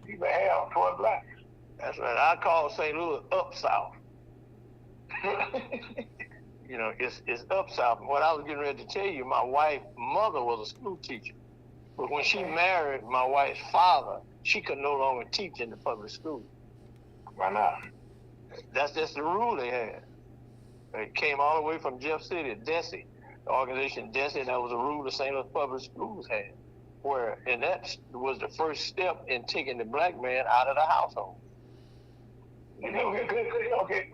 people have toward blacks. That's right. I call St. Louis up south. It's up south. What I was getting ready to tell you, my wife's mother was a school teacher. But when she married my wife's father, she could no longer teach in the public school. Why not? That's just the rule they had. It came all the way from Jeff City, DESE, the organization DESE. That was a rule the St. Louis public schools had. And that was the first step in taking the black man out of the household. Okay.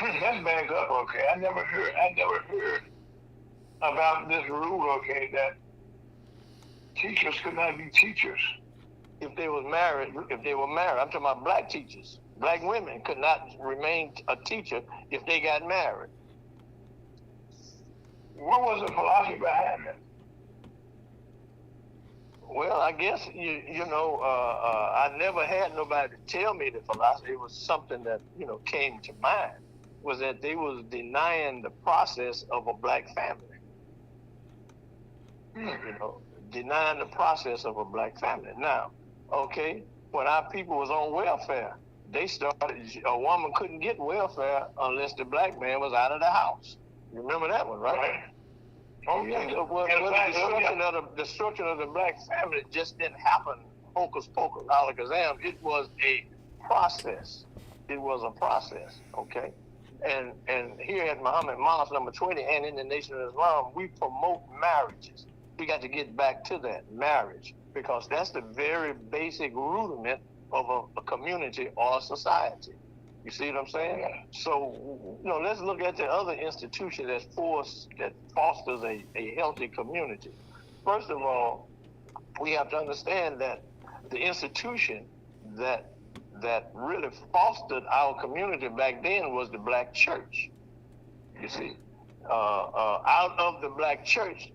Let's back up, okay. I never heard about this rule, okay, that teachers could not be teachers. If they were married, I'm talking about black teachers. Black women could not remain a teacher if they got married. What was the philosophy behind that? Well, I guess, I never had nobody tell me the philosophy. It was something that, came to mind, was that they was denying the process of a black family. Denying the process of a black family. Now, okay, when our people was on welfare, they started, a woman couldn't get welfare unless the black man was out of the house. You remember that one, right? Oh, yeah. The destruction of the black family just didn't happen hocus pocus, alakazam. It was a process. It was a process, okay? And here at Muhammad Mosque number 20 and in the Nation of Islam, we promote marriages. We got to get back to that, marriage, because that's the very basic rudiment of a community or a society. You see what I'm saying? Yeah. So, let's look at the other institution that fosters a healthy community. First of all, we have to understand that the institution that really fostered our community back then was the black church. You see, out of the black church,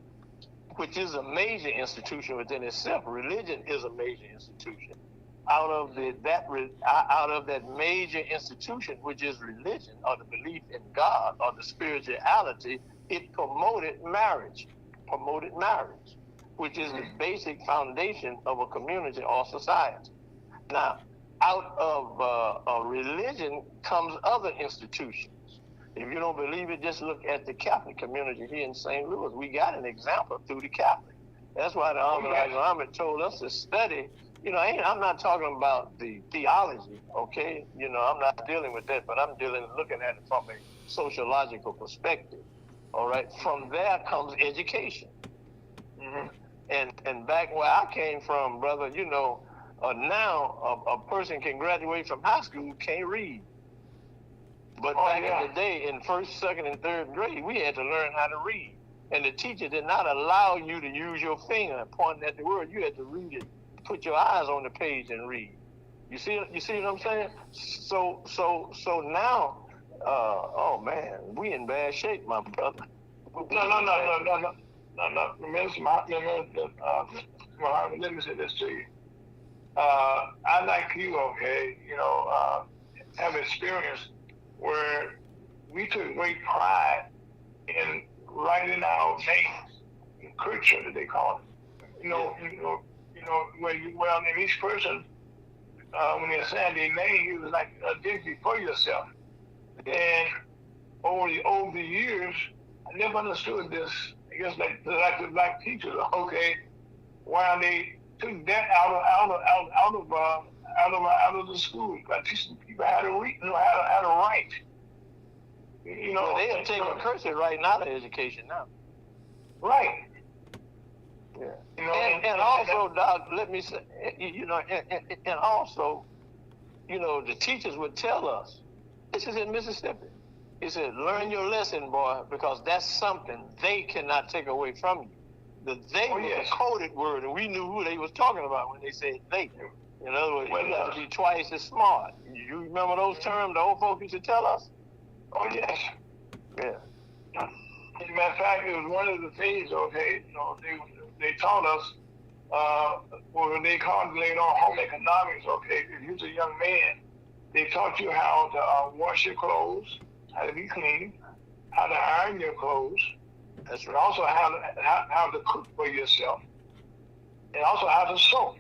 which is a major institution within itself, religion is a major institution. Out of that major institution, which is religion or the belief in God or the spirituality, it promoted marriage, which is the basic foundation of a community or society. Now, out of religion comes other institutions. If you don't believe it, just look at the Catholic community here in St. Louis. We got an example through the Catholic. That's why the Muhammad told us to study. I'm not talking about the theology, okay? I'm not dealing with that, but I'm looking at it from a sociological perspective, all right? From there comes education. Mm-hmm. And back where I came from, brother, now a person can graduate from high school, can't read. But back in the day, in first, second, and third grade, we had to learn how to read. And the teacher did not allow you to use your finger pointing at the word. You had to read it. Put your eyes on the page and read. You see what I'm saying? So now, oh man, we in bad shape, my brother. No. Mr. Muhammad, let me say this to you. I like you, okay, have experience where we took great pride in writing our names in culture, that they call it. And each person, when they assigned their name, it was like a dignity for yourself. And over the years, I never understood this. I guess like the black teachers, okay, while they took that out of the school, by teaching people how to read, how to write. They have taken cursive writing out of education now. Right. Yeah. And also, Doc, let me say, and also, the teachers would tell us, this is in Mississippi. He said, learn your lesson, boy, because that's something they cannot take away from you. The they was a coded word, and we knew who they was talking about when they said they. In other words, you have to be twice as smart. You remember those terms the old folks used to tell us? Oh, yes. Yeah. As a matter of fact, it was one of the things, okay, they taught us, when they called later on home economics, okay, if you was a young man, they taught you how to wash your clothes, how to be clean, how to iron your clothes, and also how to cook for yourself, and also how to sew.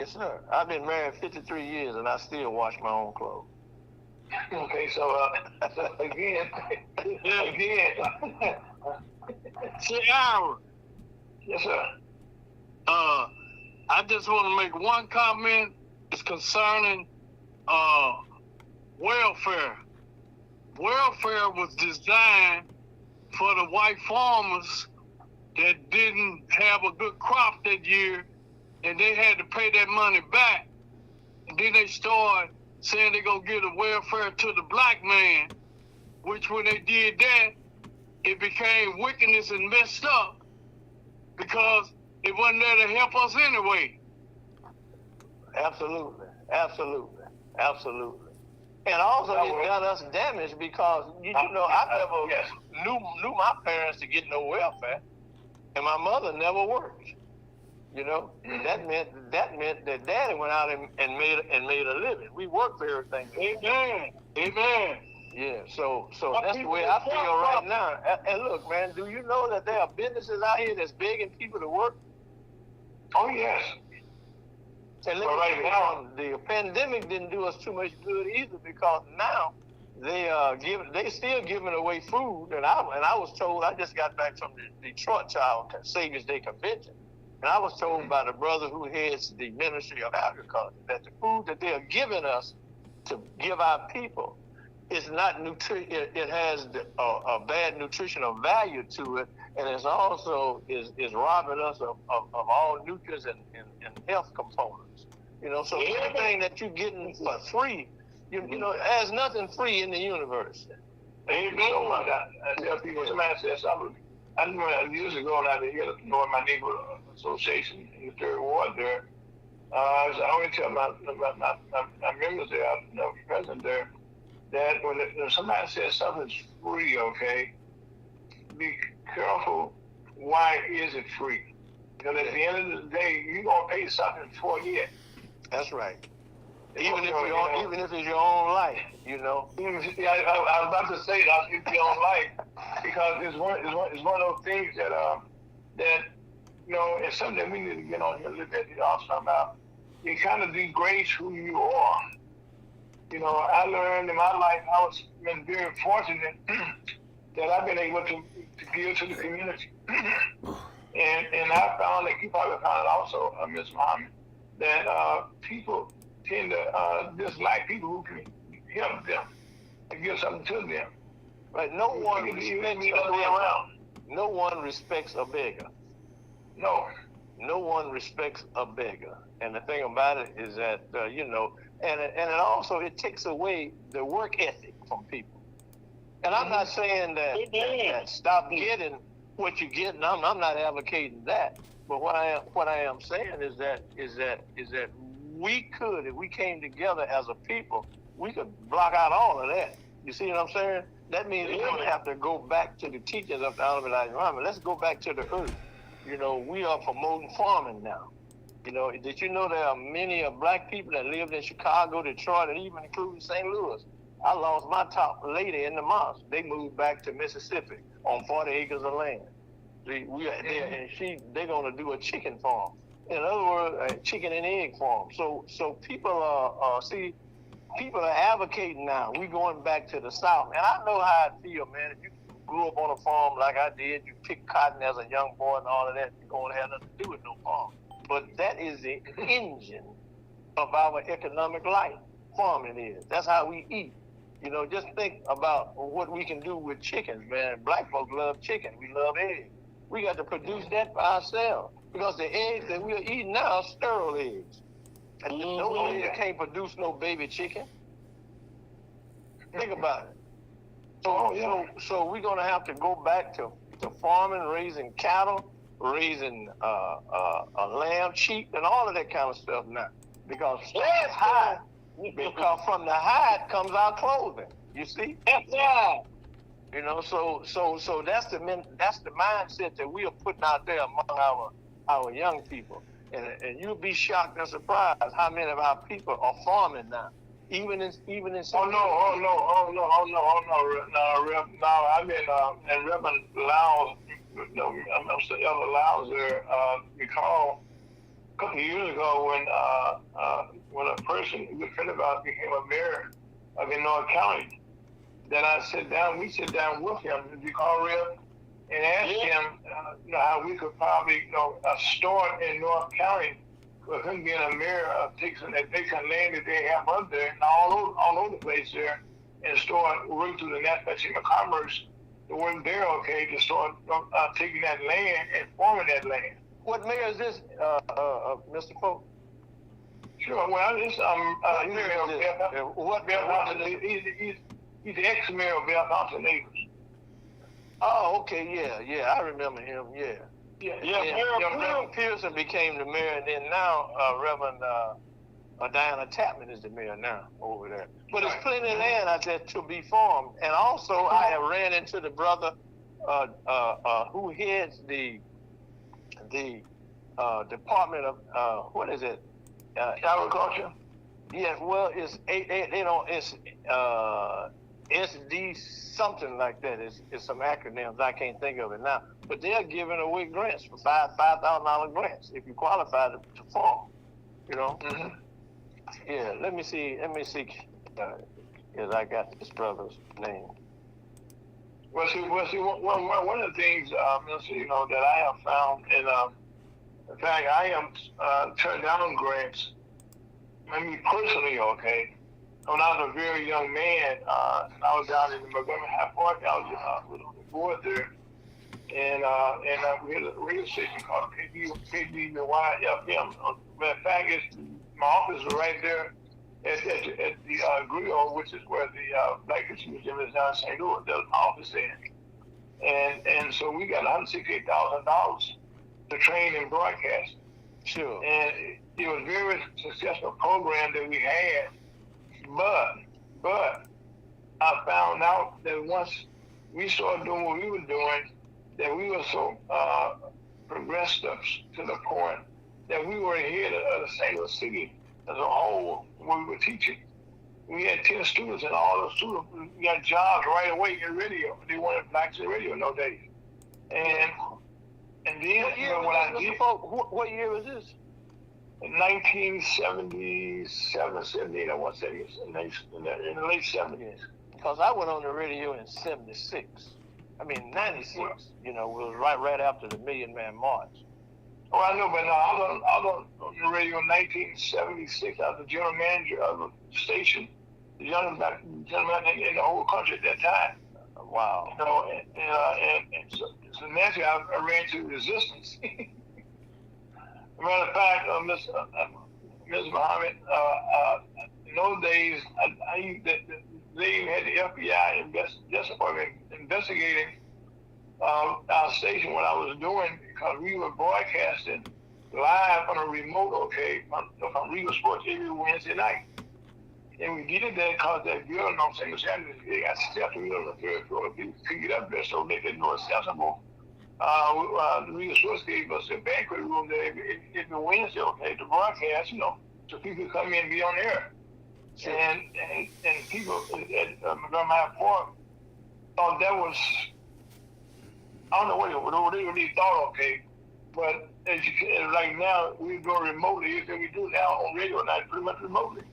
Yes, sir. I've been married 53 years, and I still wash my own clothes. Okay, so again, See, Aaron, yes, sir. I just want to make one comment. It's concerning welfare. Welfare was designed for the white farmers that didn't have a good crop that year, and they had to pay that money back. And then they started saying they're going to give the welfare to the black man, which when they did that, it became wickedness and messed up because it wasn't there to help us anyway. Absolutely. And also it done us damage because you know I never knew my parents to get no welfare, and my mother never worked. You know, that meant that Daddy went out and made a living. We worked for everything. Amen. Yeah. So that's the way I feel right now. And look, man, do you know that there are businesses out here that's begging people to work? Oh yes. And let me tell you, the pandemic didn't do us too much good either because now they still giving away food. And I was told, I just got back from the Detroit Child Saviors Day convention, and I was told by the brother who heads the Ministry of Agriculture that the food that they are giving us to give our people is not it has a bad nutritional value to it, and it's also is robbing us of all nutrients and health components. You know, so everything that you're getting for free, you know, there's nothing free in the universe. Amen. I tell people, somebody said something. I remember years ago when I was here, my neighborhood association in the third ward there. I always tell my members there, I'm present there, that when somebody says something's free, okay, be careful. Why is it free? Because at the end of the day, you're gonna pay something for it. That's right. Even if it's your own life, you know. I was about to say that it's your own life because it's one of those things that you know, it's something that we need to get on here and look at the also about. It kind of degrades who you are. You know, I learned in my life I was been very fortunate that I've been able to give to the community. and I found that you probably found it also, Ms. Muhammad, that people tend to dislike people who can help them and give something to them. Right? No one respects a beggar. No one respects a beggar. And the thing about it is that you know, and it also it takes away the work ethic from people. And I'm not saying that stop getting what you get, and I'm not advocating that. But what I am saying is that we could, if we came together as a people, we could block out all of that. You see what I'm saying? That means we don't have to go back to the teachings of the Honorable Elijah Muhammad. Let's go back to the earth. You know, we are promoting farming now. You know, did you know there are many black people that lived in Chicago, Detroit, and even including St. Louis? I lost my top lady in the mosque. They moved back to Mississippi on 40 acres of land. They're going to do a chicken farm. In other words, a chicken and egg farm. So people are advocating now. We're going back to the South. And I know how I feel, man. If you grew up on a farm like I did, you picked cotton as a young boy and all of that, you're going to have nothing to do with no farm. But that is the engine of our economic life. Farming is. That's how we eat. You know, just think about what we can do with chickens, man. Black folks love chicken. We love eggs. We got to produce that for ourselves because the eggs that we're eating now are sterile eggs. And those eggs can't produce no baby chicken. Think about it. So we're going to have to go back to farming, raising cattle, raising lamb, sheep, and all of that kind of stuff now. Because from the hide comes our clothing. You see? Yeah. You know, so that's the mindset that we are putting out there among our young people, and you'll be shocked and surprised how many of our people are farming now, even in. Oh no! I've been in Reverend Lyles, Elder Lyles there. couple of years ago when a person, a good friend of ours, became a mayor of in North County. Then we sit down with him, we call Rip, and ask him, how we could probably, start in North County with him being a mayor of taking that vacant land that they have up there and all over the place there, and start working through the National Chamber of Commerce to work there, okay, to start taking that land and farming that land. What mayor is this, Mr. Folk? Sure. Well, it's Mayor What? He's the ex-mayor of Bellefonte Neighbors. Oh, okay, yeah, I remember him. Yeah. Mayor Pearson became the mayor, and then now Reverend Diana Tapman is the mayor now over there. But there's plenty of land out there to be farmed, and also I have ran into the brother who heads the Department of what is it? Agriculture. Yeah, well, it's SD something like that. It's some acronyms I can't think of it now. But they're giving away grants for $5,000 grants if you qualify to farm. Mm-hmm. Yeah. Let me see. Because I got this brother's name. Well, see, one of the things, that I have found, and in fact, I am turned down grants. Me personally, okay. When I was a very young man, I was down in the Montgomery High Park. I was on the board there, and we had a radio station called KBYFM. Matter of fact, my office was right there at the Griot, which is where the Black History Museum is down in St. Louis. There was my office there, and so we got $168,000 to train and broadcast. Sure. And it was a very successful program that we had. But I found out that once we started doing what we were doing, that we were so progressed up to the point that we were ahead of the St. Louis City as a whole when we were teaching. We had 10 students, and all those students got jobs right away in radio. They wanted blacks in radio in those days. And then what year was this? 1977, 78, I want to say, in the late 70s. Because I went on the radio in 76. 96. It was right after the Million Man March. Oh, I know, but no, I was on the radio in 1976. I was the general manager of the station, the general manager in the whole country at that time. Wow. And so naturally, I ran into resistance. Matter of fact, Ms. Muhammad, in those days, they even had the FBI investigating our station, what I was doing, because we were broadcasting live on a remote, from Regal Sports every Wednesday night. And we did that because that building on St. Louis Avenue, they got steps on the third floor. People could get up there, so they didn't know accessible. The Regal Sports gave us a banquet room there every Wednesday, to broadcast, so people could come in and be on air. Sure. And people at Montgomery High Park thought that was, I don't know what they really thought, but like now, we're doing remotely. Everything we do now on radio, now pretty much remotely.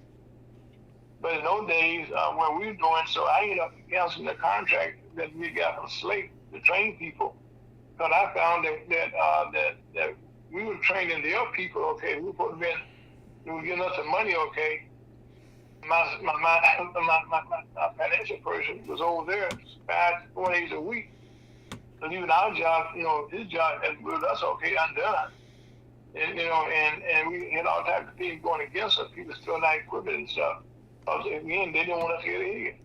But in those days, when we were doing, so I ended up canceling the contract that we got from Slate to train people. Because I found that we were training their people, we were supposed to be, they were giving us some money, My financial person was over there 4 days a week. Because even our job, his job with us, undone. And we had all types of things going against us, people still not equipment and stuff. Because again, they didn't want us to get ahead.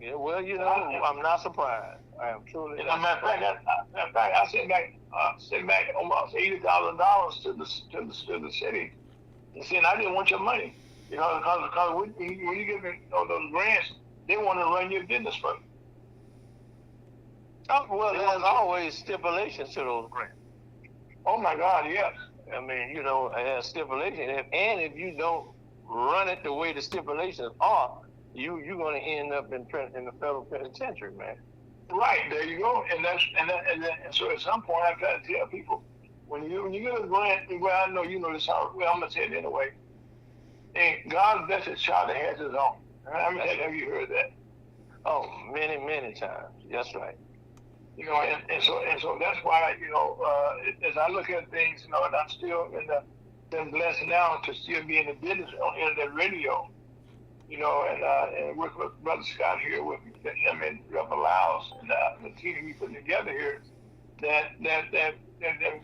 Yeah, well, I'm not surprised. I am truly. As a matter of fact, I sent back almost $80,000 to the city, and saying I didn't want your money because when you give me those grants, they want to run your business for you. Oh, well, there's always stipulations to those grants. Oh my God, yes. There's stipulations, and if you don't run it the way the stipulations are, you're going to end up in the federal penitentiary, man. Right, there you go. And so at some point I try to tell people, when you get a grant, well, I know you know this. Well, I'm gonna say it anyway. And God bless a child that has his own. How many times have you heard that? Oh, many times. That's right. You know, and so that's why, you know, as I look at things, you know, and I'm still been blessed now to still be in the business on internet radio, you know, and work with Brother Scott here with him and Rebel Laos and the team we put together here, that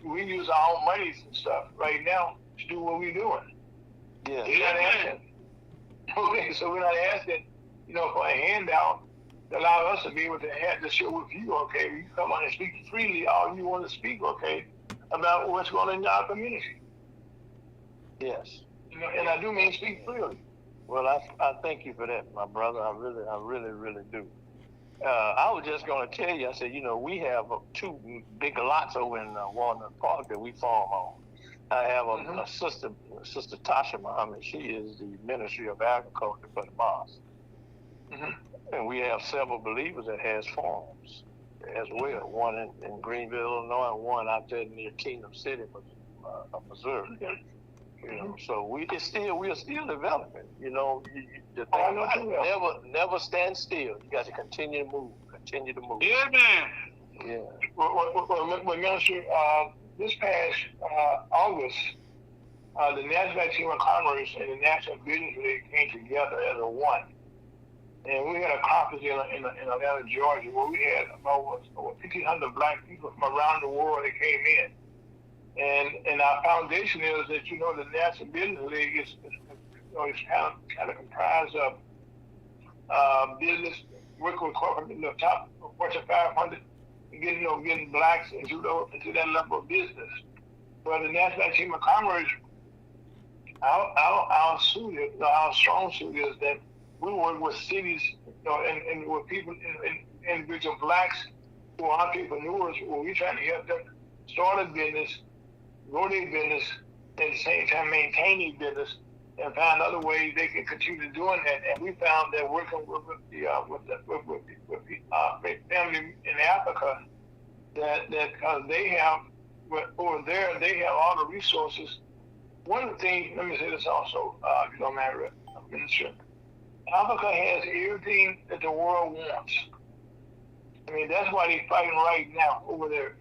we use our own monies and stuff right now to do what we're doing. Yeah. We're not asking. Okay, so we're not asking, you know, for a handout to allow us to be able to have the show with you, okay? You come on and speak freely all you want to speak, okay, about what's going on in our community. Yes. You know, and I do mean speak freely. Well, I thank you for that, my brother. I really do. I was just going to tell you, I said, you know, we have 2 big lots over in Walnut Park that we farm on. I have a sister, Sister Tasha Muhammad. She is the Ministry of Agriculture for the mosque. And we have several believers that has farms as well. One in Greenville, Illinois, and one out there near Kingdom City, Missouri. You know, so we are still developing. You know, the thing about it, never stand still. You got to continue to move. Yeah, man. Yeah. Well, Minister, this past August, the NASDAQ Chamber of Commerce and the National Business League came together as a one. And we had a conference in Atlanta, Georgia, where we had about 1,500 black people from around the world that came in. And our foundation is that, you know, the National Business League is kind of comprised of business, working with corporate, the top Fortune 500, and getting blacks into that level of business. But the National Chamber of Commerce, our strong suit is that we work with cities, you know, and with people, individual blacks who are entrepreneurs, where we're trying to help them start a business, grow their business, at the same time maintain their business, and find other ways they can continue doing that. And we found that working with the family in Africa, that because they have over there, they have all the resources. One of the things, let me say this also, if you don't mind, Minister. Africa has everything that the world wants. I mean, that's why they're fighting right now over there,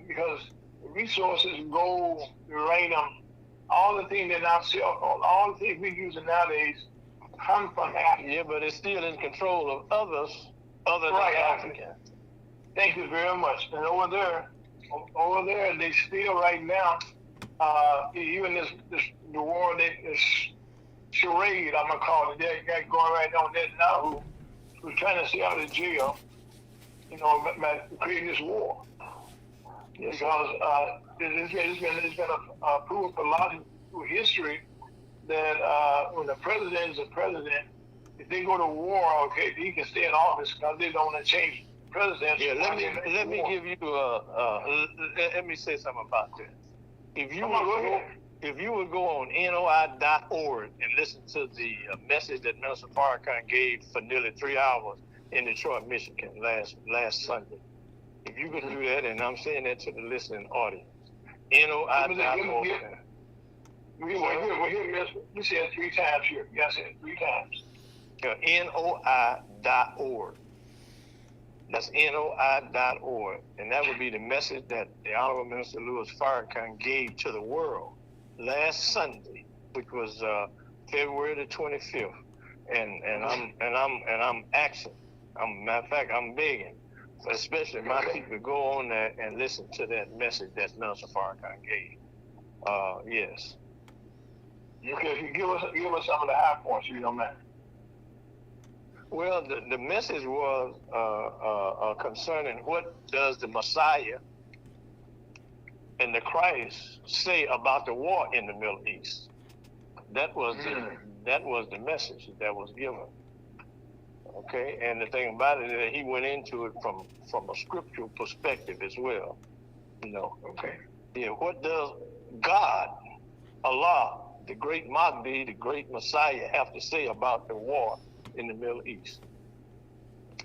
because resources, gold, uranium, all the things that our cell phone, all the things we're using nowadays come from Africa. Yeah, but it's still in control of others other than Africa. Thank you very much. And over there, they still right now, even the war this charade, I'm gonna call it, that guy going right on that now who's trying to stay out of jail, you know, by creating this war. Because it's been a proven philosophy through history that when the president is a president, if they go to war, okay, he can stay in office because they don't want to change presidents. Yeah, let me give you let me say something about this. If you would go on NOI.org and listen to the message that Minister Farrakhan gave for nearly 3 hours in Detroit, Michigan last Sunday. If you could do that, and I'm saying that to the listening audience, NOI.org. We said it 3 times here. Yes, I said it 3 times. NOI.org. That's NOI.org. And that would be the message that the Honorable Minister Louis Farrakhan gave to the world last Sunday, which was February the 25th. And I'm asking. Matter of fact, I'm begging, especially my people, to go on there and listen to that message that Minister Farrakhan gave. Yes. Okay, give us some of the high points, if you don't mind. Well, the message was concerning what does the Messiah and the Christ say about the war in the Middle East. That was the message that was given. Okay, and the thing about it is that he went into it from a scriptural perspective as well. You know. Okay. Yeah. What does God, Allah, the great Mahdi, the great Messiah, have to say about the war in the Middle East?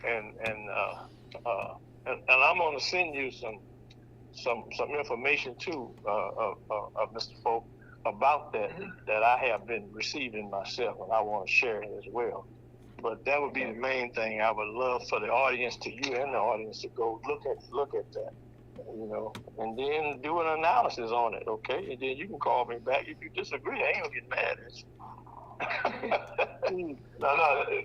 And I'm going to send you some information too, Mr. Folk, about that I have been receiving myself, and I want to share it as well. But that would be the main thing. I would love for the audience, to you and the audience, to go look at that, and then do an analysis on it, okay? And then you can call me back if you disagree. I ain't gonna get mad at you. No.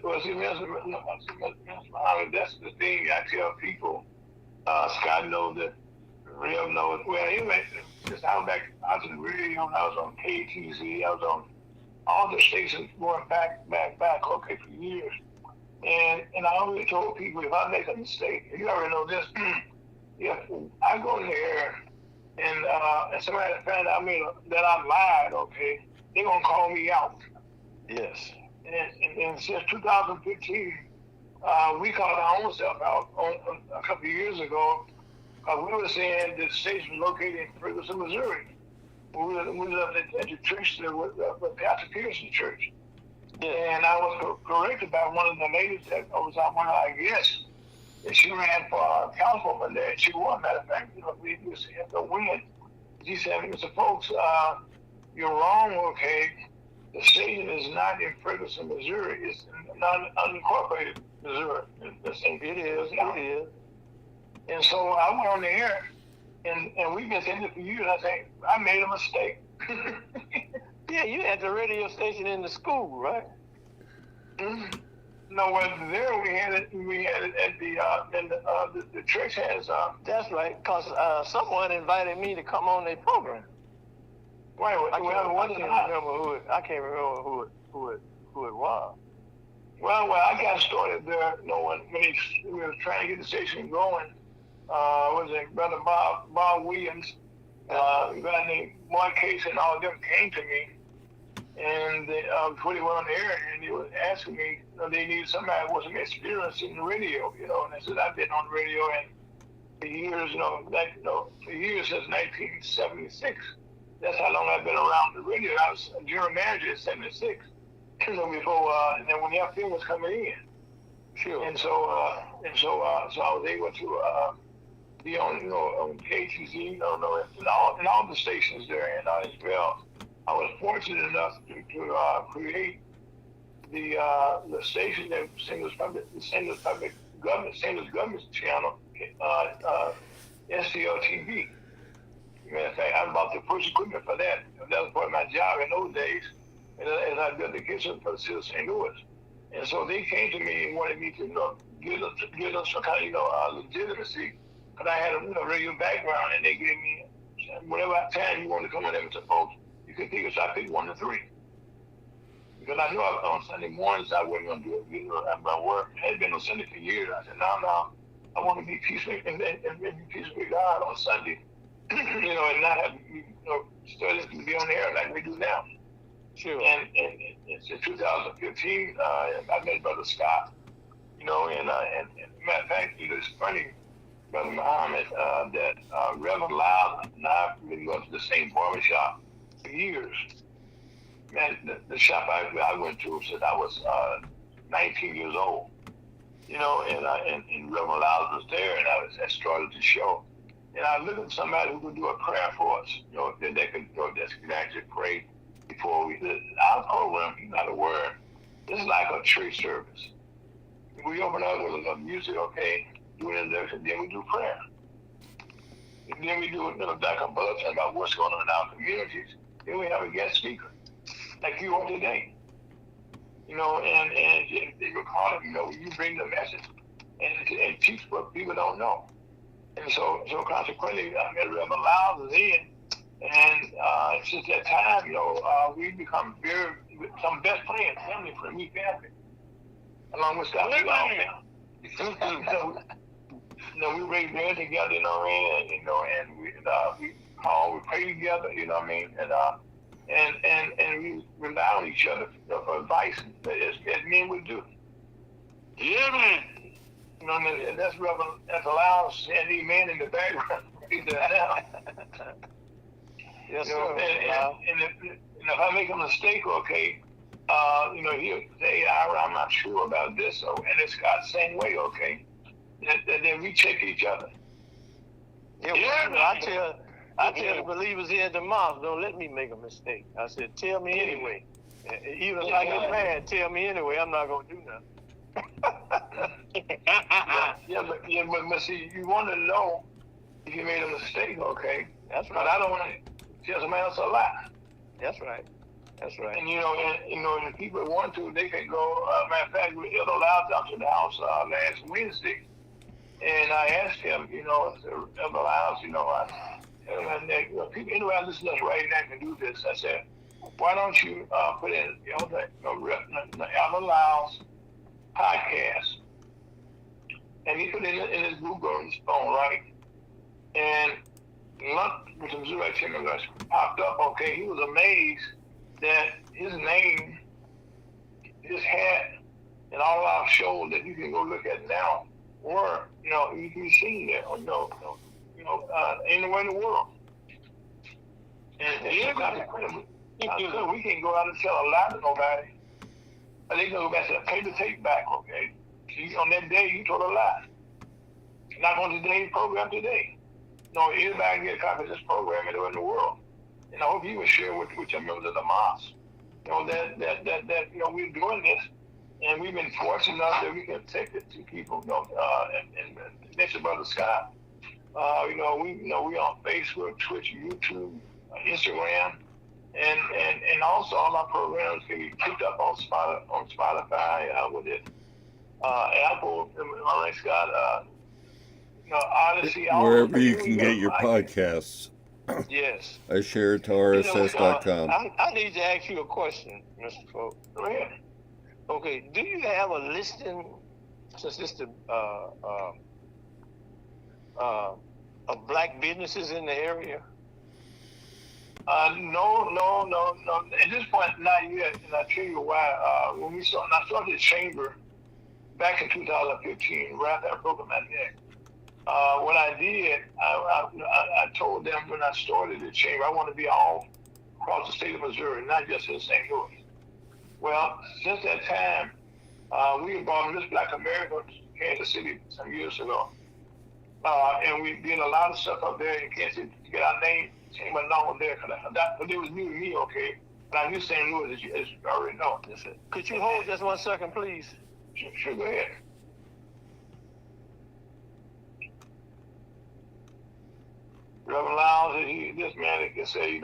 Well, see, Mr. Muhammad, that's the thing I tell people. Scott knows that. Real knows. Well, anyway, just I was back out to the radio. I was on KTZ. I was on all the stations going back, okay, for years. And I always told people, if I make a mistake, you already know this, if I go in there and somebody find out that I lied, okay, they're going to call me out. Yes. And since 2015, we called our own self out a couple of years ago. We were saying the station was located in Ferguson, Missouri. We lived at the church there with Pastor Peterson Church. Yeah. And I was corrected by one of the ladies that was on one of our guests. And she ran for councilwoman there, and she won. Matter of fact, we had to win. She said, Mr. Folks, you're wrong, okay? The station is not in Ferguson, Missouri. It's in unincorporated Missouri. It is. And so I went on the air, and we've been saying it for years. I think I made a mistake. Yeah, you had the radio station in the school, right? Mm-hmm. No, well, there we had it at the church has. That's right, because someone invited me to come on their program. Right. I can't remember who it was. Well, I got started there. When we were trying to get the station going. Was it Brother Bob Williams, a guy named Mark Case, and all of them came to me, and before they went on the air, and they were asking me, they needed somebody who was experienced in the radio, and I said, I've been on radio and for years, for years since 1976. That's how long I've been around the radio. I was a general manager in '76, before, and then when the FM was coming in. Sure. And so I was able to be on, on KTZ, and all the stations there, and as well. I was fortunate enough to create the station that St. Louis Public Government Channel, SCLTV. Matter of fact, I bought the first equipment for that. That was part of my job in those days, and as I built the kitchen for the city of St. Louis. And so they came to me and wanted me to give them some kind of legitimacy, because I had a radio background, and they gave me whatever time you wanted to come on there with the folks, you could pick. So I picked 1 to 3, because I knew on Sunday mornings I wasn't going to do it. My work had been on Sunday for years. I said, no, I want to be peaceful and be peaceful with God on Sunday, and not have studies to be on the air like we do now. Sure. And since 2015, I met Brother Scott, and matter of fact, it's funny, Brother Muhammad, that Reverend Lyle and I have been going to the same barbershop for years. Man, the shop I went to since I was 19 years old, and Reverend Lyle was there, and I started the show. And I looked at somebody who could do a prayer for us, that they could actually pray before our program, not a word. This is like a church service. We open up with a little music, okay, do an introduction, then we do prayer. And then we do a little back and bulletin about what's going on in our communities. Then we have a guest speaker, like you are today. And they record it, you bring the message and teach what people don't know. And so consequently, I met Reverend Lyles in. And since that time, we become some best friends, family, along with Scott. We raise men together, and we pray together, and we rely on each other for advice, as men would do. Yeah, man. And that's allows Sandy Man in the background. Yes, sir. And if I make a mistake, okay, he'll say, I'm not sure about this, and it's Scott the same way, okay, then we check each other. Yeah, I tell the believers here at the mosque, don't let me make a mistake. I said, tell me anyway. Even if I get mad, tell me anyway. I'm not gonna do nothing. but see, you want to know if you made a mistake, okay? That's right. But I don't want to tell somebody else a lie. That's right. That's right. And and the people that want to, they can go. Matter of fact, we Elder Lyles out to the house last Wednesday, and I asked him, Elder Lyles, people anyway listen to us right now can do this. I said, why don't you put in Elder Lyles podcast? And he put it in his Google on his phone, right? And Lunt with the Missouri Timberwolves popped up. Okay, he was amazed that his name, his hat, and all our shows that you can go look at now were, you can see there, anywhere in the world. And we can't go out and tell a lie to nobody. They can go back to pay the tape back, okay? On that day, you told a lie. Not on today's program today. No, anybody can get a copy of this program anywhere in the world. And I hope you will share with your members of the mosque. That we're doing this, and we've been fortunate enough that we can take it to people. And mention Brother Scott. We on Facebook, Twitch, YouTube, Instagram, and also all our programs can be picked up on Spotify, with it, Apple, all right, Scott, Odyssey, wherever you can get your podcasts. Yes. I share it to RSS.com. I need to ask you a question, Mr. Folk. Go ahead. Okay, do you have a listing, since it's the of black businesses in the area? No. At this point, not yet. And I'll tell you why. When I started the chamber back in 2015, right after I broke my neck, what I did, I told them when I started the chamber, I want to be all across the state of Missouri, not just in St. Louis. Well, since that time, we involved in this Black America in Kansas City some years ago. And we did a lot of stuff up there in Kansas City to get our name chamber known there. But it was new to me, okay? But I knew St. Louis, as you already know. Could you hold just 1 second, please? Sure, go ahead. Reverend Lyles, this man that can say, he's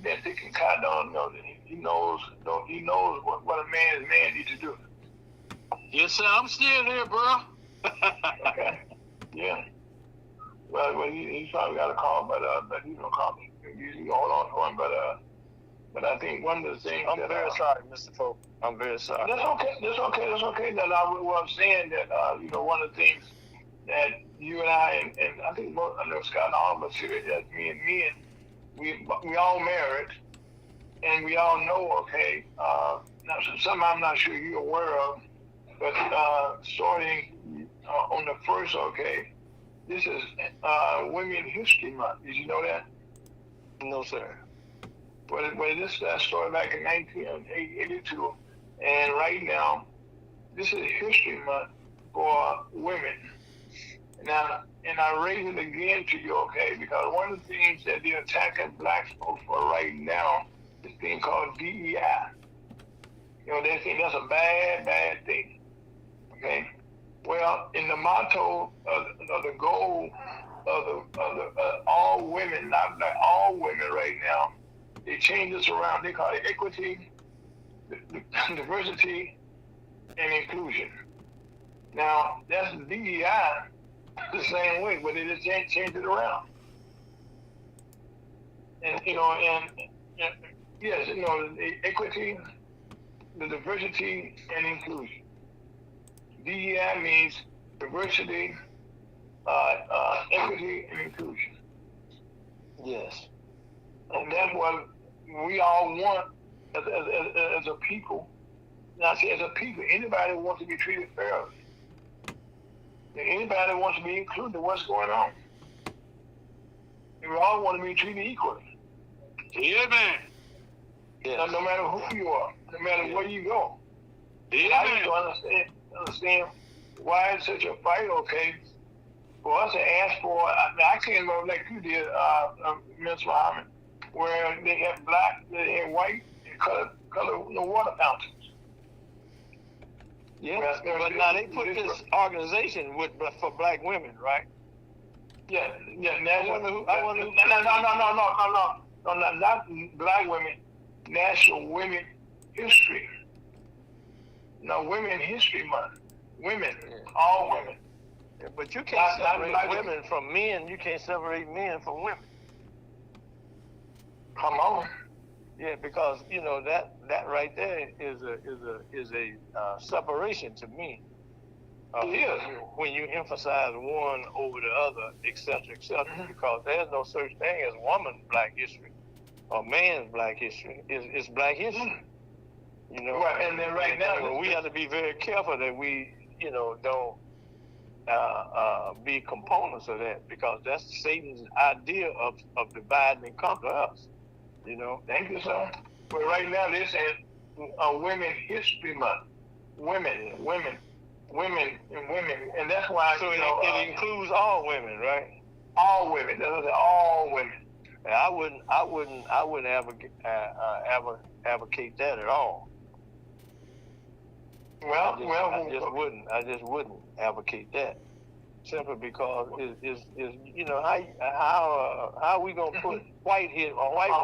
been thinking cotton on, he knows what a man's man needs to do. Yes, sir. I'm still here, bro. Okay. Yeah. Well, he's probably got a call, but he's gonna call me. You can hold on to him, but I think one of the things I'm very sorry, Mr. Folk. I'm very sorry. That's okay. That I was saying that one of the things that you and I and I think I know Scott and all of us here, that me and we all married, and we all know, okay. Now something I'm not sure you're aware of, but starting on the 1st, okay, this is Women History Month. Did you know that? No, sir. Well, this started back in 1982, and right now, this is History Month for women. Now, and I raise it again to you, okay, because one of the things that they're attacking black folks for right now is a thing called DEI. They think that's a bad thing, okay? Well, in the motto of the goal of all women, not like all women right now, they change this around. They call it equity, diversity, and inclusion. Now, that's DEI the same way, but they just change it around. And, yes, the equity, the diversity, and inclusion. DEI means diversity, equity, and inclusion. Yes. And that's what we all want as a people. Now, see, as a people, anybody wants to be treated fairly. Anybody wants to be included in what's going on. We all want to be treated equally. Yeah, man. Yes. No matter who you are, no matter where you go. Yeah, I need to understand why it's such a fight, okay, for us to ask for, I can't remember like you did, Ms. Muhammad, where they had black, they had white, and color water fountains. Yeah, Well, but now they put this organization for black women, right? Yeah. I wonder who. No, not black women. National Women History. No, Women History Month. Women, all women. Yeah, but you can't separate not women from men. You can't separate men from women. Come on. Yeah, because you know that right there is a separation to me. It is. When you emphasize one over the other, et cetera, because there's no such thing as woman's black history or man's black history. It's black history. You know, Right, and then right now we have to be very careful that we, don't be components of that, because that's Satan's idea of divide and conquer us. You know. Thank you, sir. But right now they're saying Women History Month. Women, and that's why. So it includes all women, right? All women. Those are all women. And I wouldn't advocate that at all. I just wouldn't advocate that, simply because is how are we gonna put white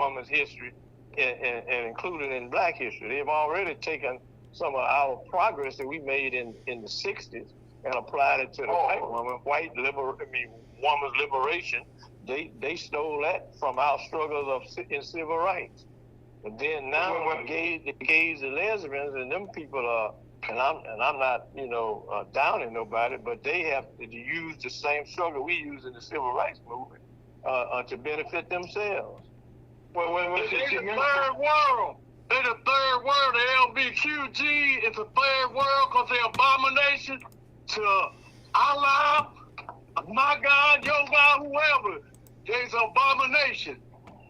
woman's history and include it in black history? They've already taken some of our progress that we made in the '60s and applied it to the white woman, woman's liberation. They stole that from our struggles in civil rights. But then now the gays and lesbians and them people are, and I'm not downing nobody, but they have to use the same struggle we use in the civil rights movement to benefit themselves. It's the third world. They're the third world. The LBQG is the third world because they're abomination to Allah, my God, your God, whoever. There's an abomination.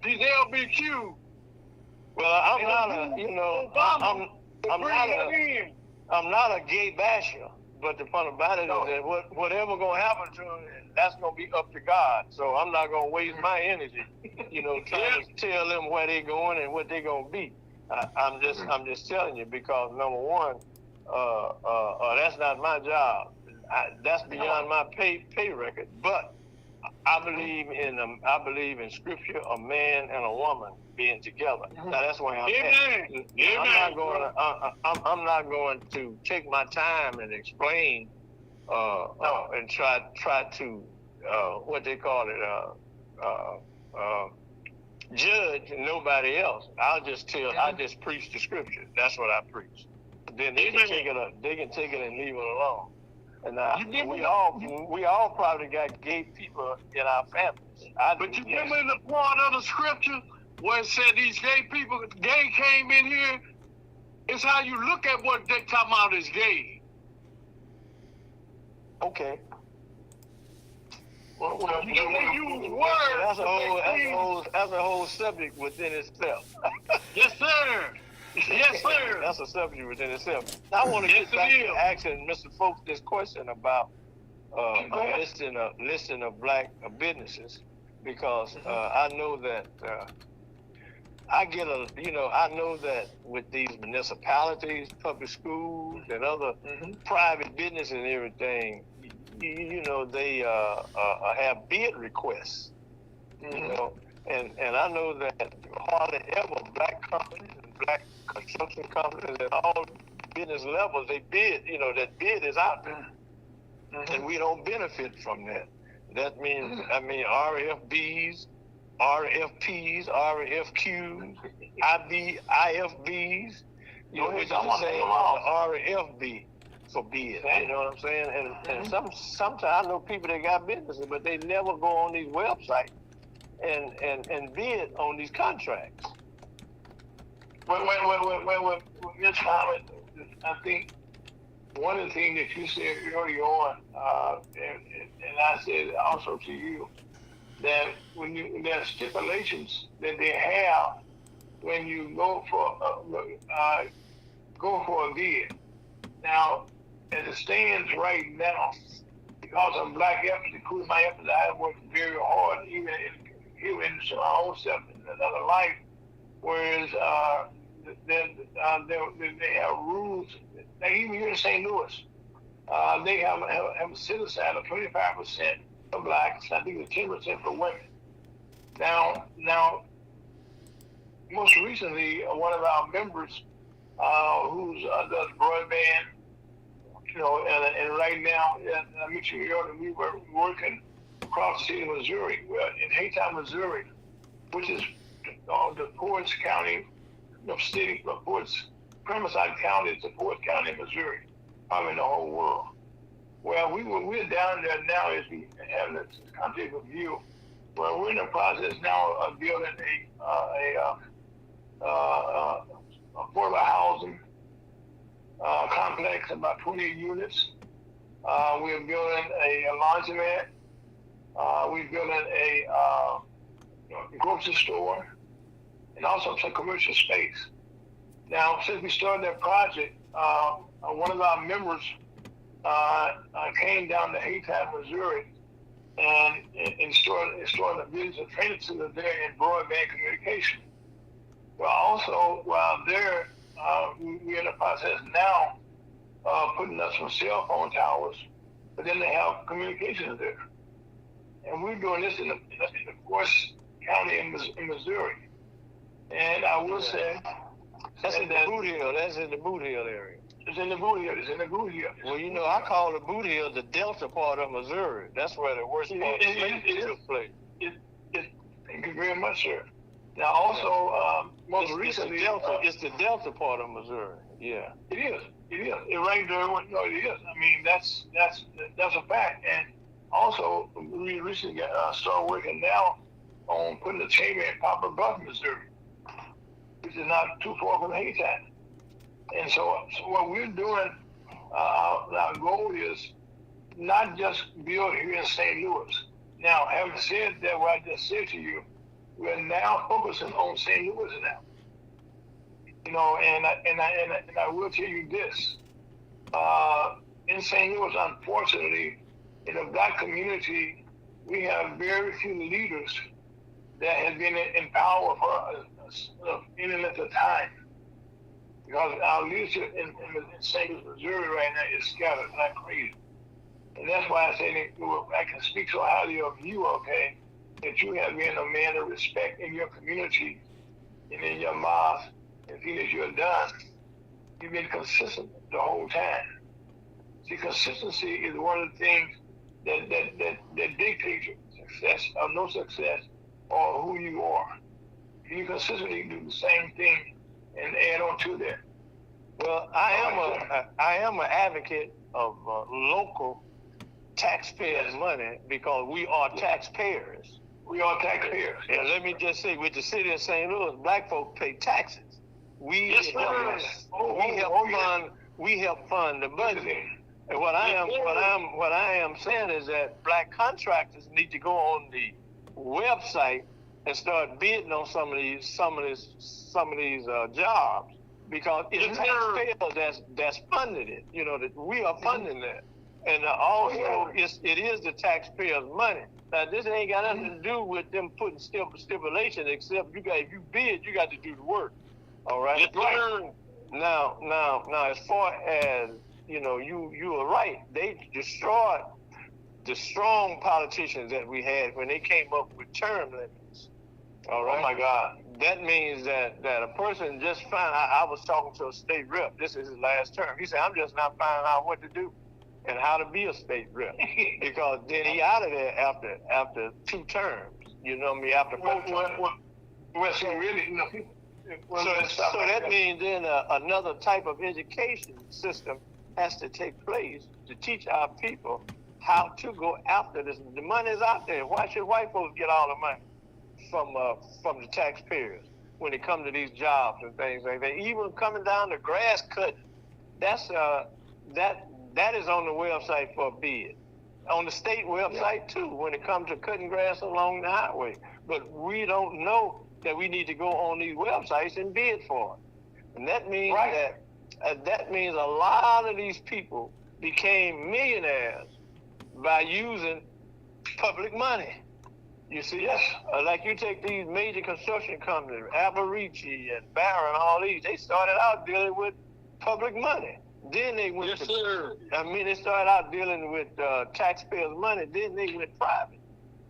These LBQ. Well, I'm not a gay basher, but the fun about it is that whatever gonna happen to them, that's gonna be up to God. So I'm not gonna waste my energy, trying to tell them where they're going and what they're gonna be. I'm just telling you, because number one, that's not my job. That's beyond my pay record. But I believe in Scripture, a man and a woman being together. Now that's where I'm at. I'm not going to take my time and explain and try to what they call it judge nobody else. I just preach the Scripture. That's what I preach. Then they can take it and leave it alone. And we all probably got gay people in our families. But you remember the part of the Scripture where it said these gay came in here? It's how you look at what they talking about as gay. Okay. Well, you use words. That's a whole subject within itself. Yes, sir. Yes, sir. That's a subject within itself. Now, I want to get back to asking Mr. Folks this question about listing of black businesses, because I know that I know that with these municipalities, public schools, and other private businesses and everything, they have bid requests. And I know that hardly ever black companies and black construction companies at all business levels, they bid, that bid is out there. And we don't benefit from that. That means, RFBs, RFPs, RFQs, IFBs, which is the same as RFB for bid. You know what I'm saying? And sometimes I know people that got businesses, but they never go on these websites and bid on these contracts. Well, Ms. Muhammad, I think one of the things that you said early on, and I said also to you, that there are stipulations that they have when you go for a bid. Now, as it stands right now, because of black efforts, including my efforts, I have worked very hard, even in my own self in another life. Whereas they have rules. Like even here in St. Louis, they have a set aside of 25% for blacks. I think it's 10% for women. Now, most recently, one of our members, who does broadband, and right now, I mentioned earlier, we were working across the state of Missouri. We're in Haytown, Missouri, which is the poorest county of city, Promiscuous County is the poorest county in Missouri, probably in the whole world. Well, we're down there now as we have this context of view. Well, we're in the process now of building affordable housing complex, about 28 units. We're building a laundromat. We're building a grocery store, and also some commercial space. Now, since we started that project, one of our members came down to Haytown, Missouri, and started a business and training center there in broadband communication. Well, also, while there, we're in the process now of putting up some cell phone towers, but then they have communications there. And we're doing this in the Forest County in Missouri. And I will say, that's in the Boot Hill. That's in the Boot Hill area. It's in the Boot Hill. It's in the Boot Hill. Well, I call the Boot Hill the Delta part of Missouri. That's where the worst part of slavery took place. Thank you very much, sir. Now, also, most recently, it's the Delta part of Missouri. Yeah, it is. It right there. No, it is. I mean, that's a fact. And also, we recently started working now on putting the chamber in Poplar Bluff, Missouri, which is not too far from Haytown. And so what we're doing, our goal is not just build here in St. Louis. Now, having said that, what I just said to you, we're now focusing on St. Louis now. And I will tell you this: in St. Louis, unfortunately, in the black community, we have very few leaders that have been in power for any length of time. Because our leadership in St. Louis, Missouri right now is scattered like crazy. And that's why I say that I can speak so highly of you, okay, that you have been a man of respect in your community and in your mosque and things that you have done. You've been consistent the whole time. See, consistency is one of the things that dictates success or no success or who you are. You consistently do the same thing and add on to that. Well, I am an advocate of local taxpayers' money because we are taxpayers. We are taxpayers. And let me just say, with the city of St. Louis, black folk pay taxes. We help fund the budget. And what I am saying is that black contractors need to go on the website and start bidding on some of these jobs, because it's taxpayers that's funding it. That we are funding that, and also it is the taxpayers' money. Now this ain't got nothing to do with them putting stipulations, except if you bid, you got to do the work. All right. Now, as far as you are right. They destroyed the strong politicians that we had when they came up with term limits. All right. Oh my God. That means that a person just I was talking to a state rep. This is his last term. He said, "I'm just not finding out what to do and how to be a state rep," because then he out of there after 2 terms. After 4 terms. So that means then another type of education system has to take place to teach our people how to go after this. The money's out there. Why should white folks get all the money from the taxpayers when it comes to these jobs and things like that? Even coming down to grass cutting, that is on the website for a bid. On the state website too, when it comes to cutting grass along the highway. But we don't know that we need to go on these websites and bid for it. And that means that means a lot of these people became millionaires by using public money. You see, Yes. Like you take these major construction companies, Alberici and Barron, all these, they started out dealing with public money. Then they went Yes, sir. they started out dealing with taxpayers' money. Then they went private.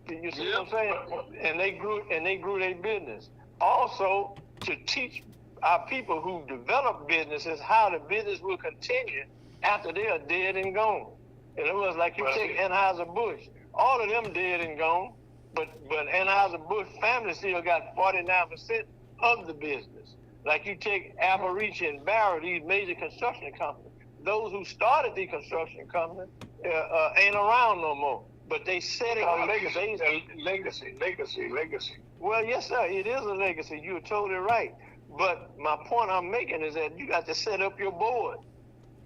You see what I'm saying? And they grew their business. Also, to teach our people who develop businesses how the business will continue after they are dead and gone. In other words, like you take Anheuser-Busch, all of them dead and gone, but Anheuser-Busch family still got 49% of the business. Like you take Alberici and Barron, these major construction companies. Those who started the construction company ain't around no more. But they set it up. Legacy. Well, yes, sir. It is a legacy. You're totally right. But my point I'm making is that you got to set up your board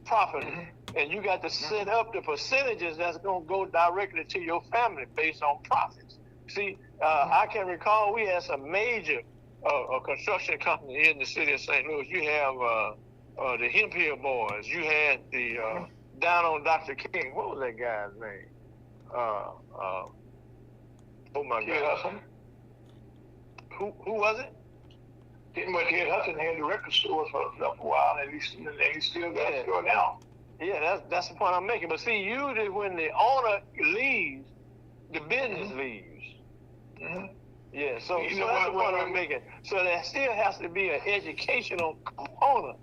properly. And you got to set up the percentages that's going to go directly to your family based on profits. See, I can recall we had some major construction company here in the city of St. Louis. You have the Hemp Hill Boys. You had the down on Dr. King. What was that guy's name? Oh my God. Who was it? But Ted Hudson had the record stores for a while, and he's still got a store now. Yeah, that's the point I'm making. But see, usually when the owner leaves, the business leaves. Yeah, so that's the point I'm making. So there still has to be an educational component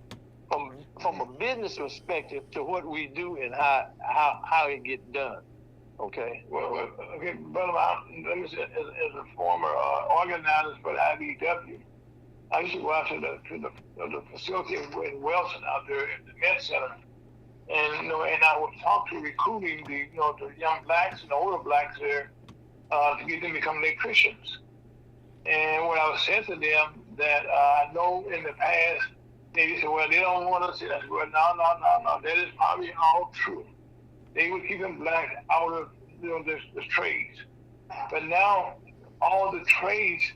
from a business perspective to what we do and how it gets done. Okay. Well, okay, brother, let me say, as a former organizer for the IBEW, I used to go out to the facility in Wilson out there at the Med Center, and I would talk to recruiting the young blacks and the older blacks there to get them to become electricians. And what I was saying to them that I know in the past they said, well, they don't want us. I said, well, no, that is probably all true. They would keep them blacks out of the trades, but now all the trades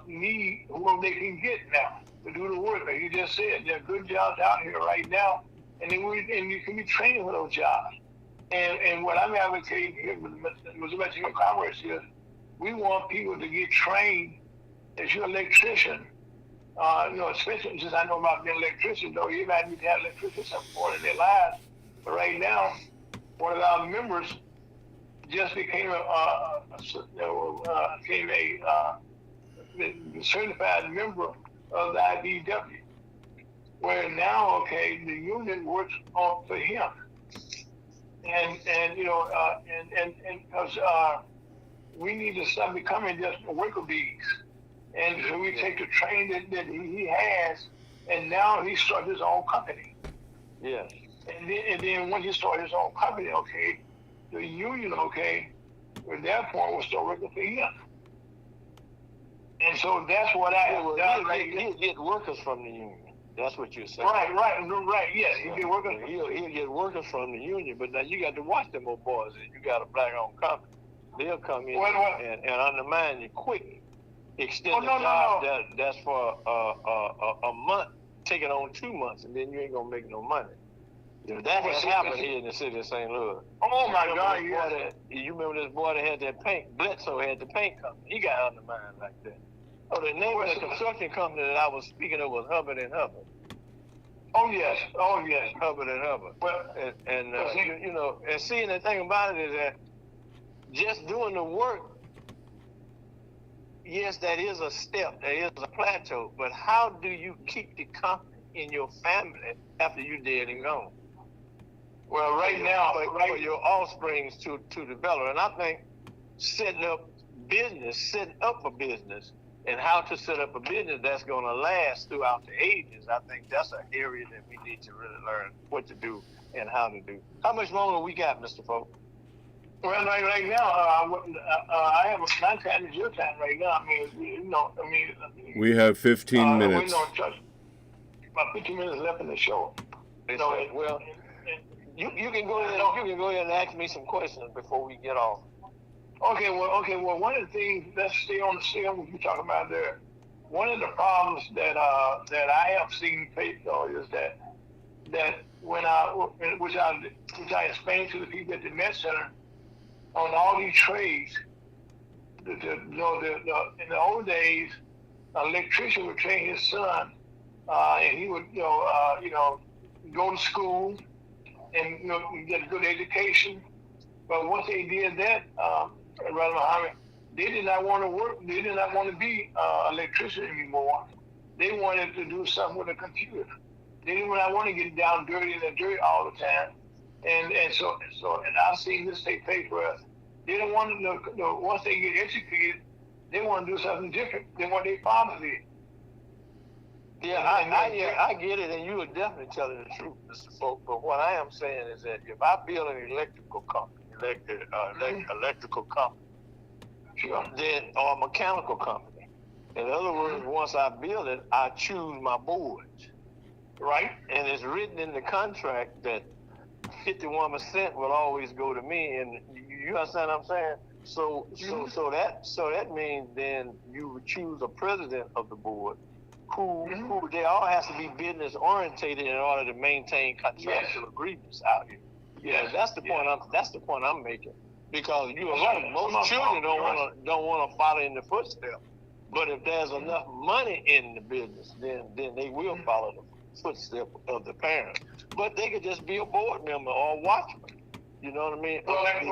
need who they can get now to do the work. Like you just said, there are good jobs out here right now, and you can be trained for those jobs. And what I'm advocating here with Mexican Commerce is we want people to get trained as you're an electrician. Especially since I know about being an electrician, though everybody needs to have electricity support in their lives. But right now, one of our members just became a certified member of the IBEW, where now, the union works for him, and because we need to stop becoming just worker bees, and so we take the training that he has, and now he started his own company. Yes. And then when he started his own company, the union, at that point was still working for him. And so that's what he'll get workers from the union. That's what you're saying. Right. Yes, he'll get workers. He'll get workers from the union, but now you got to watch them old boys. You got a black-owned company. They'll come in and undermine you quick. Extend the job that's for a month, take it on 2 months, and then you ain't gonna make no money. That has happened here in the city of St. Louis. Oh my God! Yeah. You remember this boy that had that paint? Bledsoe had the paint company. He got undermined like that. Oh, the name of the construction company that I was speaking of was Hubbard and Hubbard. Oh yes. Hubbard and Hubbard. Well, and seeing the thing about it is that just doing the work. Yes, that is a step. That is a plateau. But how do you keep the company in your family after you're dead and gone? Well, right now, for your offsprings to develop. And I think setting up a business, and how to set up a business that's going to last throughout the ages, I think that's an area that we need to really learn what to do and how to do. How much longer we got, Mr. Folk? Well, right now, I have my time is your time right now. We have 15 minutes. About 15 minutes left in the show. You can go ahead and ask me some questions before we get off. Okay. Well, one of the things, let's stay on what you're talking about there. One of the problems that I have seen face though is that that which I explained to the people at the Met Center on all these trades. In the old days, an electrician would train his son, and he would go to school and get a good education. But once they did that, Brother Muhammad, they did not want to work. They did not want to be an electrician anymore. They wanted to do something with a computer. They did not want to get down dirty in the dirt all the time. And so I've seen this take place for us. They don't want to, once they get educated, they want to do something different than what their father did. Yeah, I get it, and you are definitely telling the truth, Mr. Folk. But what I am saying is that if I build an electrical company, electrical company, sure, then or a mechanical company. In other words, once I build it, I choose my boards, right? And it's written in the contract that 51% will always go to me. And you understand what I'm saying? So that means then you would choose a president of the board who they all has to be business orientated in order to maintain contractual agreements out here. Yeah, that's the point I'm making. Because you are right, most children don't want to follow in the footsteps. But if there's enough money in the business, then they will follow the footsteps of the parents. But they could just be a board member or a watchman. You know what I mean? They don't have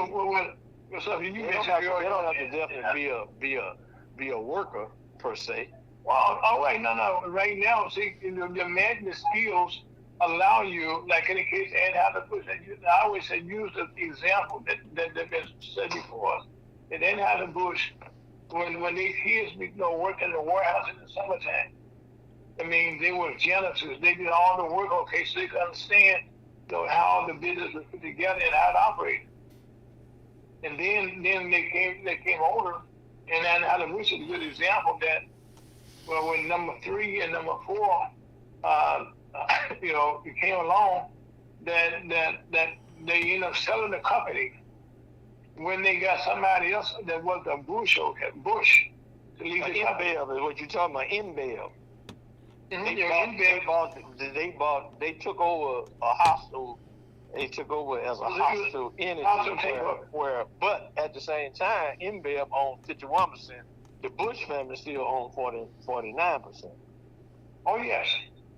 to definitely be a worker per se. Well, all right, no. Right now, see, the management skills allow you, like in the case Ed Anheuser-Busch, I always say use the example that been said before us. At Anheuser-Busch, when these kids work in the warehouse in the summertime, I mean, they were janitors. They did all the work, okay, so they could understand how the business was put together and how it operated. And then they came older, and Anheuser-Busch is a good example that, well, when number 3 and number 4, it came along that they ended up selling the company when they got somebody else that was a Bush to leave the company. InBev is what you're talking about, InBev. They took over a hostile. They took over as a hostile entity but at the same time, InBev owned 51%. The Bush family still owned 49%. Oh yes.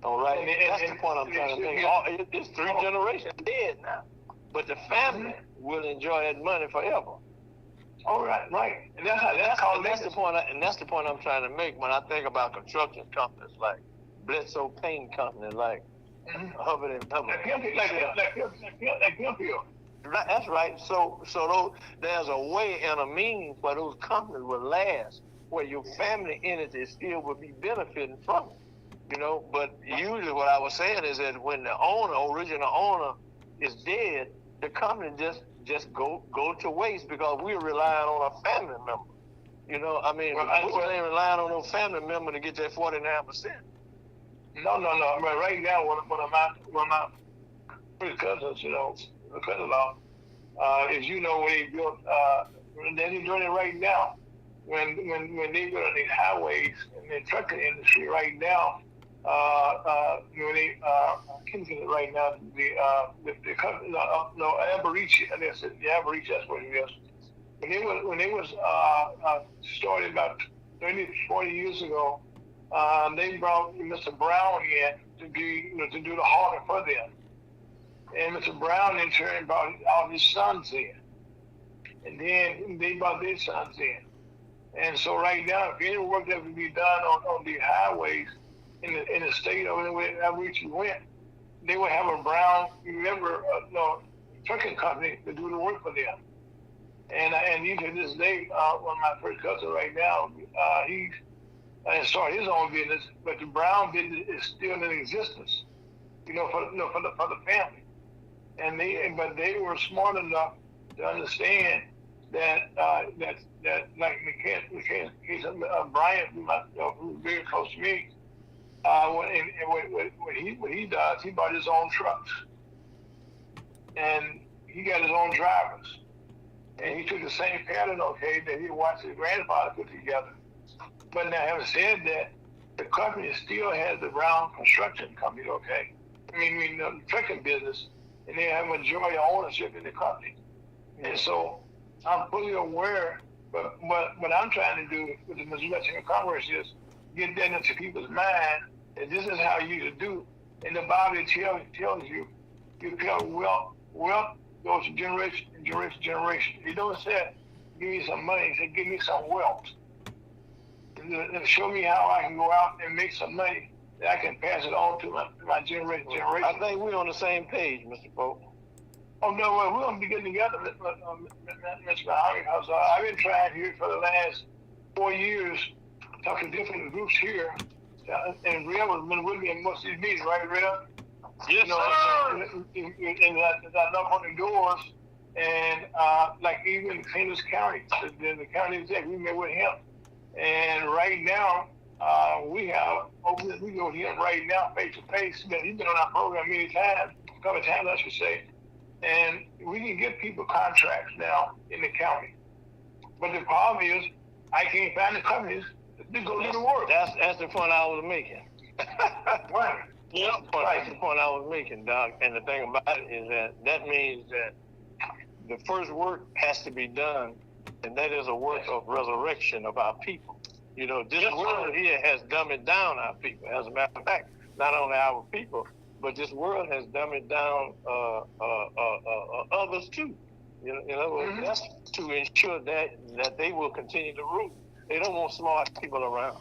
All right. That's the point I'm trying to make. It's 3 generations dead now, but the family will enjoy that money forever. All right. And that's the point. And that's the point I'm trying to make when I think about construction companies like Bledsoe Painting Company, like Hubbard and Hubbard. Like Hempfield. That's right. So there's a way and a means where those companies will last, where your family entity still will be benefiting from it. But usually what I was saying is that when the original owner is dead, the company just go to waste because we're relying on a family member. We ain't relying on no family member to get that 49%. No. I mean, right now, one of my first cousins, cousin-in-law, when they built, they're doing it right now. When they build these highways in the trucking industry right now, I can't get it right now. The company, Alberici, I guess the Alberici, that's what it is. When they was started about 30, 40 years ago, they brought Mr. Brown in to do the hauling for them. And Mr. Brown in turn brought all his sons in. And then they brought their sons in. And so right now, if any work that would be done on the highways in the state of which you went, they would have a Brown trucking company to do the work for them. And even to this day, one of my first cousins right now, he started his own business, but the Brown business is still in existence, for the family. But they were smart enough to understand that like in the case of Brian, who's very close to me, what he does, he bought his own trucks, and he got his own drivers, and he took the same pattern, that he watched his grandfather put together. But now, having said that, the company still has the Brown Construction Company, the trucking business, and they have majority ownership in the company. And so I'm fully aware, but what I'm trying to do with the Missouri Chamber of Commerce is get that into people's mind that this is how you should do. And the Bible tells you pay wealth goes to generation and generation to generation. It don't say, give me some money, it said, give me some wealth. And show me how I can go out and make some money that I can pass it on to my generation. I think we're on the same page, Mr. Pope. Oh, no, well, we're going to be getting together, Mr. Muhammad, because I've been trying here for the last 4 years, talking to different groups here. And Real has been with me in most of these meetings, right, Real? Yes, sir. And I knock on the doors, and like even Kansas County, the county exec, we met with him. And right now, we go to him right now, face to face. He's been on our program many times, a couple of times, I should say. And we can give people contracts now in the county. But the problem is, I can't find the companies to go do the work. That's the point I was making. Right. Yep. That's the point I was making, Doc. And the thing about it is that means that the first work has to be done, and that is a work of resurrection of our people. This world here has dumbed down our people. As a matter of fact, not only our people, but this world has dumbed down others too. That's to ensure that they will continue to rule. They don't want smart people around.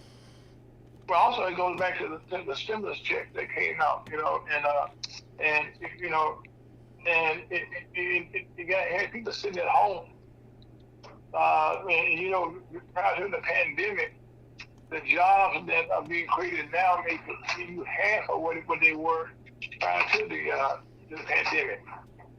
Well, also it goes back to the stimulus check that came out, and it had people sitting at home. Prior to the pandemic, the jobs that are being created now may you half of what they were prior to the pandemic.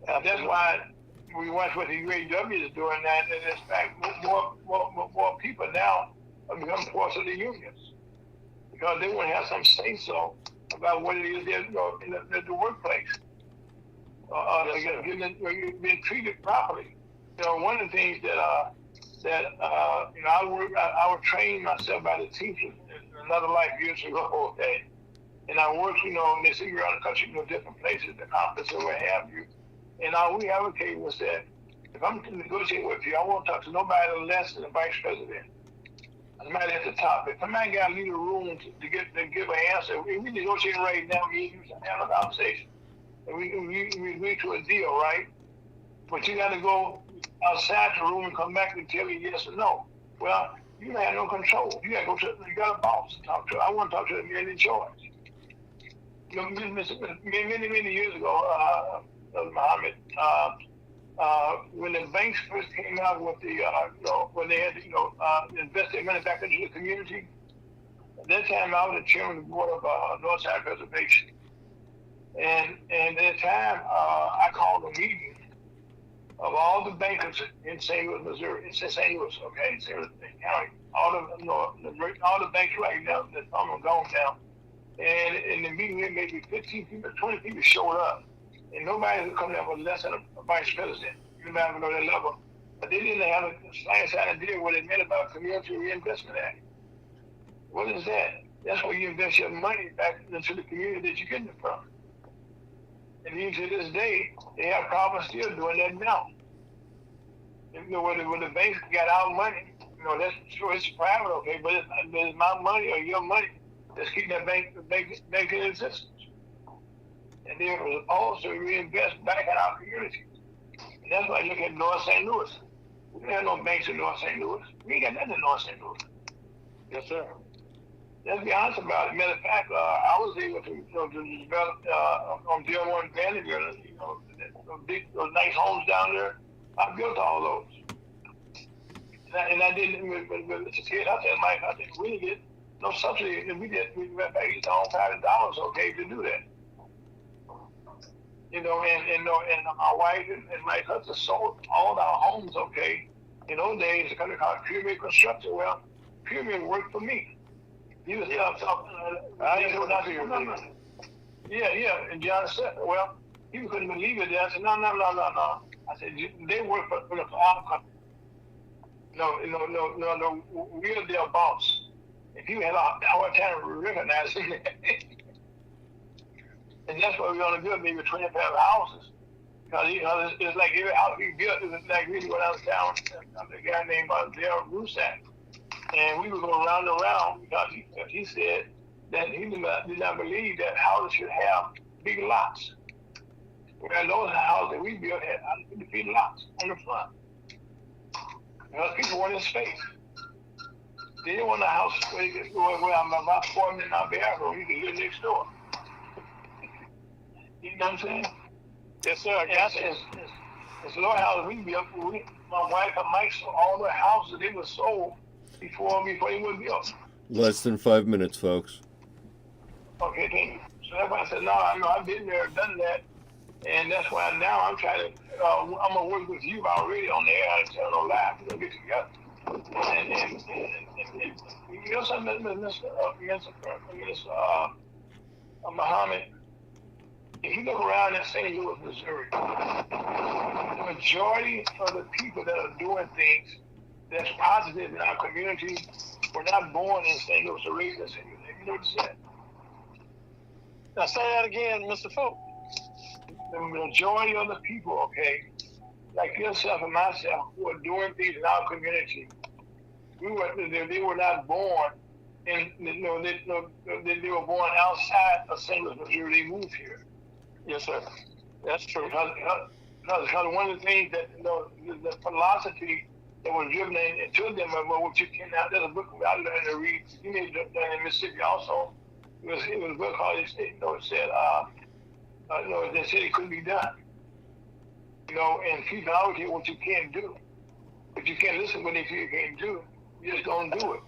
That's why we watch what the UAW is doing now, and in fact, more people now are becoming parts of the unions because they want to have some say so about what it is they're in the workplace. Being treated properly. One of the things that I was trained myself by the teachers in another life years ago, okay? And I worked, and they see around the country, different places, the conference or what have you. And all we advocate was that if I'm negotiating with you, I won't talk to nobody less than the vice president. Somebody at the top. If somebody got to leave the room to give an answer, we negotiating right now, me and you should have a conversation. And we agree to a deal, right? But you got to go outside the room and come back and tell me yes or no. Well, you have no control. You got a boss to talk to. I want to talk to the man in charge. Many years ago, Muhammad, when the banks first came out with the, when they had, invest their money back into the community, at that time I was the chairman of the board of Northside Preservation. And at that time, I called a meeting of all the bankers in St. Louis, Missouri, in St. Louis, okay, St. Louis County, all the banks right now that I'm gone now. And in the meeting, maybe 15 people, 20 people showed up. And nobody was coming up with less than a vice president. You don't have to know that level. But they didn't have a science idea what it meant about Community Reinvestment Act. What is that? That's where you invest your money back into the community that you're getting it from. And even to this day, they have problems still doing that now. When the banks got our money, that's sure it's private, okay, but it's my money or your money that's keeping that bank in existence. And they will also reinvest back in our community. And that's why I look at North St. Louis. We don't have no banks in North St. Louis. We ain't got nothing in North St. Louis. Yes, sir. Let's be honest about it. Matter of fact, I was able to develop on Deal 1 Vanderbilt, those nice homes down there. I built all those. And I didn't, with the kid, I said, Mike, we didn't get no subsidy. And we went back to all $5, okay, to do that. And my wife and my husband sold all our homes, okay. In those days, a company called Pyramid Construction. Well, Pyramid worked for me. He was Yeah. And John said, well, he couldn't believe it. I said, no. I said, they work for our company. No, we're their boss. And people had a hard time recognizing that. And that's why we're going to build maybe 25 houses. Because it's like every house we built, it's like really when I was down, a guy named Darryl Rusak. And we would go around and around because he said that he did not believe that houses should have big lots. Whereas those houses that we built had 150 feet lots on the front. Because people wanted space. They didn't want a house where I'm about 4 minutes out there, so you can live next door. You know what I'm saying? Yes, sir. I got you. It's a little house we built. My wife and Mike saw all the houses they were sold before they were built. Less than 5 minutes, folks. Okay, thank you. So that's why I said, no, I know I've been there, done that, and that's why now I'm trying to, I'm going to work with you already on the air. I tell no lie. We're going to get together. And you know something, Mr. Muhammad, if you look around in St. Louis, Missouri, the majority of the people that are doing things that's positive in our community were not born in St. Louis or raised in St. Louis. Have you noticed that? Now say that again, Mr. Folk. The majority of the people, okay, like yourself and myself, who are doing things in our community, they were not born in, they were born outside of St. Louis, Missouri. They moved here. Yes, sir. That's true. Because one of the things that, the philosophy that was driven into them about what you can now, there's a book I learned to read. You need to learn in Mississippi also. It was a book called, it said it couldn't be done. And people out here what you can do. But you can't listen when they say you can't do. You just don't do it.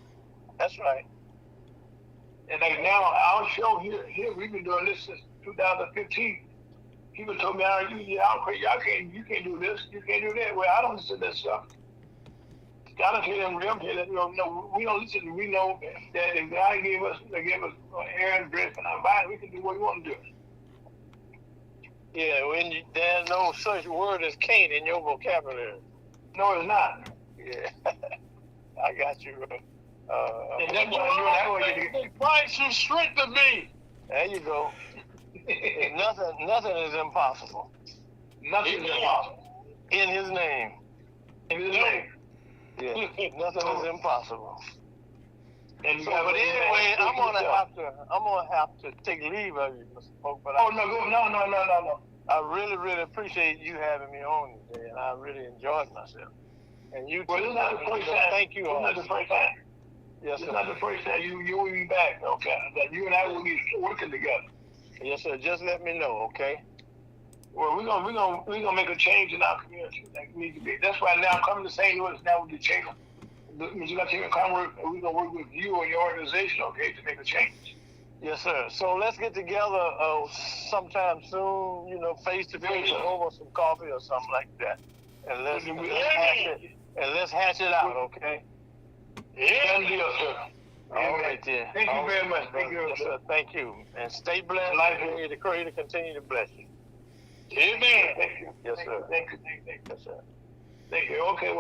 That's right. And like now, our show here we've been doing this since 2015. People told me, you can't do this, you can't do that. Well, I don't listen to that stuff. I don't tell them real that no, we don't listen. We know that if God gave us air and breath in our body, we can do what we want to do. Yeah, there's no such word as can't in your vocabulary. No, it's not. Yeah, I got you. And that's why Christ has strengthened me. There you go. Nothing is impossible. Nothing is impossible. In His name. In His name. Yeah, nothing is impossible. And but anyway, I'm gonna have to take leave of you, Mr. Folk. But no. I really, really appreciate you having me on today, and I really enjoyed myself. And you, well, it's not the first time. Thank you. It's not the first time. Yes, sir. It's not the first time. You will be back, okay? That you and I will be working together. Yes, sir. Just let me know, okay? Well, we're gonna make a change in our community. Like need to be. That's why now I'm coming to St. Louis now with the change. We're gonna work with you and your organization, okay, to make a change. Yes, sir. So let's get together sometime soon. Face to face, over some coffee or something like that, and let's hash it out, okay? Yeah, deal, sir. All right, then. Thank you very much. Thank you. Yes, sir. Thank you. And stay blessed. Life is the Creator continue to bless you. Amen. Thank you. Yes, sir. Thank you. Yes, sir. Thank you. Okay,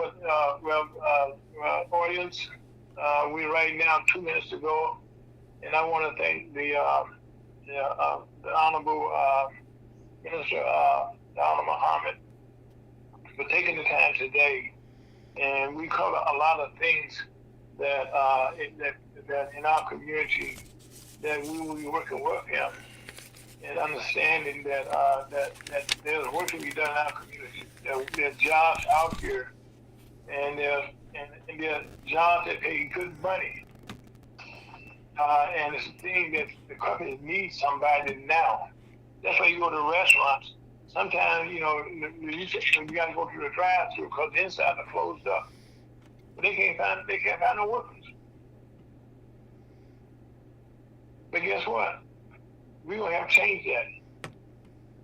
audience, we're right now 2 minutes to go, and I want to thank the Honorable Minister Donna Muhammad for taking the time today, and we cover a lot of things that in our community that we will be working with him, and understanding that there's work to be done in our community. There's jobs out here, and there's jobs that pay good money. And it's a thing that the companies need somebody now. That's why you go to restaurants. Sometimes, you got to go through the drive-through because the inside are closed up. But they can't find no workers. But guess what? We're going to have to change that.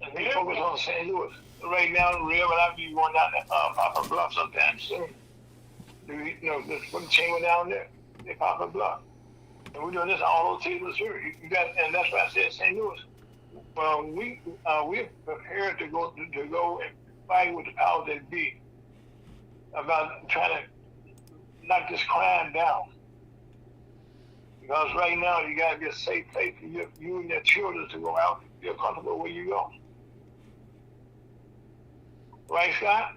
And we focus on St. Louis. Right now, I'll be going down to Poplar Bluff sometime soon. There's a chamber down there. They Poplar Bluff. And we're doing this all over St. Louis here. And that's why I said St. Louis. Well, we're prepared to go and fight with the powers that be about trying to knock this crime down. Because right now you got to be a safe place for you and your children to go out, feel comfortable where you go. Right, Scott?